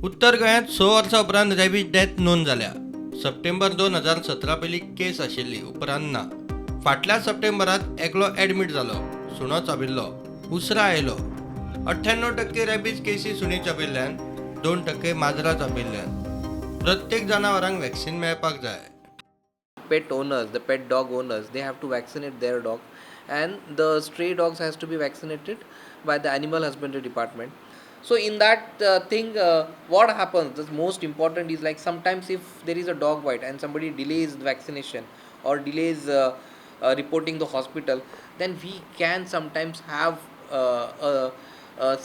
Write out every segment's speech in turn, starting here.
उत्तर गोंयांत 6 वर्सां उपरांत रॅबीज डेथ नोंद जाल्या. सप्टेंबर 2017 पयली केस आशिल्ली, उपरांत ना. फाटल्या सप्टेंबरांत एकलो एडमीट जालो, सुणो चाबिल्लो, उसरा आयलो. 98% रॅबीज केसी सुणी चाबिल्ल्यान, 2% माजरां चाबिल्ल्यान. प्रत्येक जनावरांक वॅक्सिन मेळपाक जाय. Pet owners, the pet dog owners, they have to vaccinate their dog, and the stray dogs has to be vaccinated by the animal husbandry department. So in that thing, what happens, the most important is, like, sometimes if there is a dog bite and somebody delays the vaccination or delays reporting the hospital, then we can sometimes have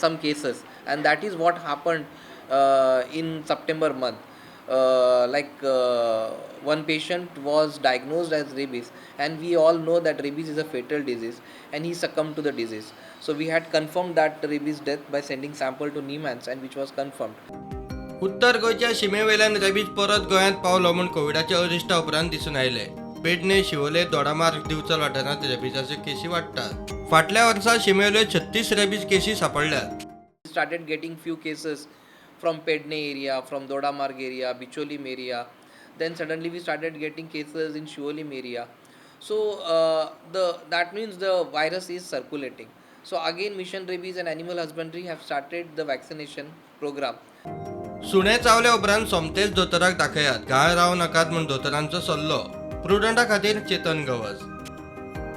some cases, and that is what happened in September month. One patient was diagnosed as rabies, and we all know that rabies is a fatal disease, and he succumbed to the disease. So we had confirmed that rabies death by sending sample to Niemans, and which was confirmed. उत्तर गोंयच्या शिमेवयल्यान rabies परत गोंयांत Paulo म्हूण कोविडाच्या अरिश्टा उपरांत दिसून आयले. पेडणे, शिवोले, दोडामार्ग, दिवचल वाठारांत रॅबीजाच्यो केसी वाडटात. फाटल्या वर्सा शिमेवयल्यो 36 रॅबीज केसी सापडल्यात. We started getting few cases from Pedne area, from Dodamarg area, Bicholim area. Then suddenly we started getting cases in Shivolim area. So that means the virus is circulating. So again, Mission Rabies and Animal Husbandry have started the vaccination program. सुणे चावले उपरांत सोमतेच दोतोराक दाखयात. घाळ रावं नाकात म्हूण दोतोरांचो सल्लो. प्रुडंटा खातीर चेतन गवस.